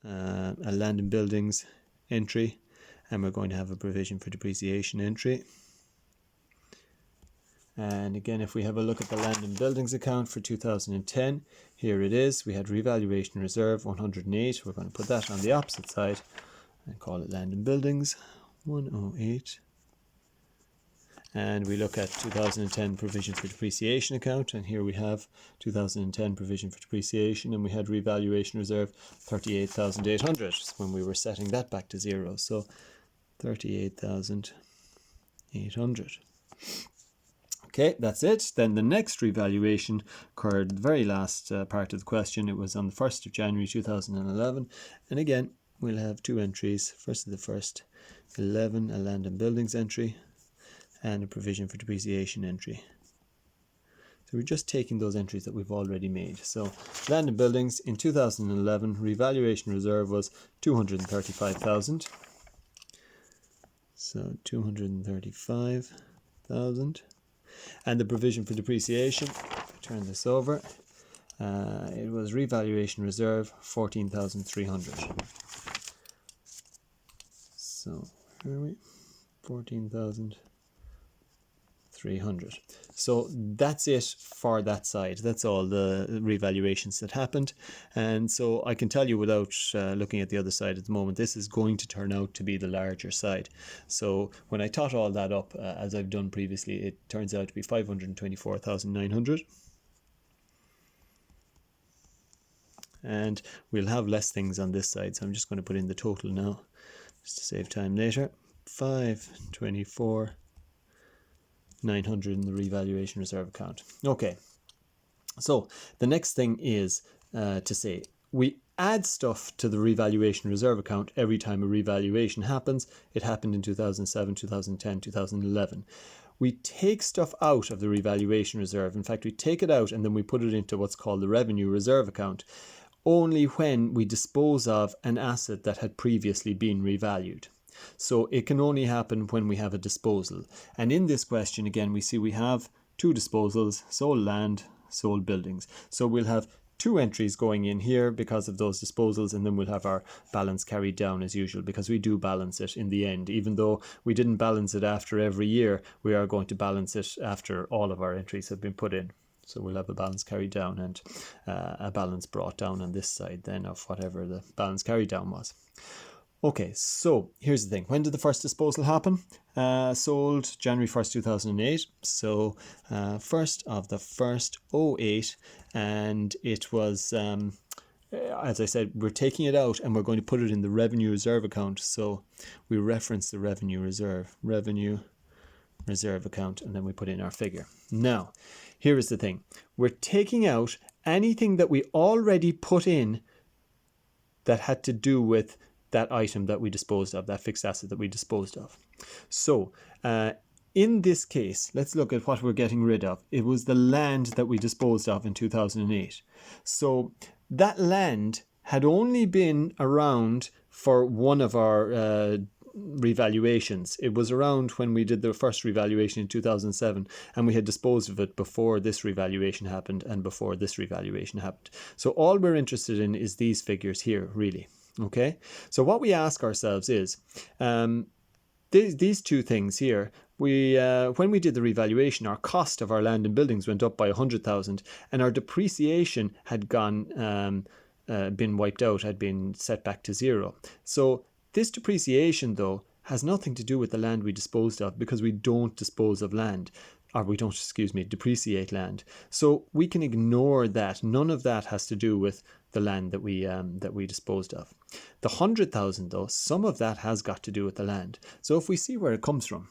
a land and buildings entry, and we're going to have a provision for depreciation entry. And again, if we have a look at the land and buildings account for 2010, here it is. We had revaluation reserve 108. We're going to put that on the opposite side and call it land and buildings 108. And we look at 2010 provision for depreciation account, and here we have 2010 provision for depreciation, and we had revaluation reserve 38,800 when we were setting that back to zero. So 38,800. Okay, that's it. Then the next revaluation occurred the very last part of the question. It was on the 1st of January 2011. And again, we'll have two entries. First of the 1st, 11, a land and buildings entry, and a provision for depreciation entry. So we're just taking those entries that we've already made. So land and buildings in 2011, revaluation reserve was 235,000. So 235,000. And the provision for depreciation, turn this over, it was revaluation reserve 14,300. So where are we? 14,300. So that's it for that side. That's all the revaluations that happened. And so I can tell you without looking at the other side at the moment, this is going to turn out to be the larger side. So when I tot all that up, as I've done previously, it turns out to be 524,900. And we'll have less things on this side. So I'm just going to put in the total now, just to save time later. 524,900 in the revaluation reserve account. Okay, so the next thing is to say we add stuff to the revaluation reserve account every time a revaluation happens. It happened in 2007, 2010, 2011. We take stuff out of the revaluation reserve. In fact, we take it out and then we put it into what's called the revenue reserve account only when we dispose of an asset that had previously been revalued. So it can only happen when we have a disposal. And in this question, again, we see we have two disposals, sold land, sold buildings. So we'll have two entries going in here because of those disposals, and then we'll have our balance carried down as usual, because we do balance it in the end. Even though we didn't balance it after every year, we are going to balance it after all of our entries have been put in. So we'll have a balance carried down and a balance brought down on this side then of whatever the balance carried down was. Okay, so here's the thing. When did the first disposal happen? Sold January 1st, 2008. So 1st of the 1st, 08. And it was, as I said, we're taking it out and we're going to put it in the revenue reserve account. So we reference the revenue reserve account, and then we put in our figure. Now, here is the thing. We're taking out anything that we already put in that had to do with that item that we disposed of, that fixed asset that we disposed of. So in this case, let's look at what we're getting rid of. It was the land that we disposed of in 2008. So that land had only been around for one of our revaluations. It was around when we did the first revaluation in 2007, and we had disposed of it before this revaluation happened and before this revaluation happened. So all we're interested in is these figures here, really. Okay, so what we ask ourselves is, these two things here, when we did the revaluation, our cost of our land and buildings went up by 100,000, and our depreciation had been wiped out, had been set back to zero. So this depreciation, though, has nothing to do with the land we disposed of, because we don't dispose of land. Or we don't, depreciate land. So we can ignore that. None of that has to do with the land that we disposed of. The 100,000, though, some of that has got to do with the land. So if we see where it comes from,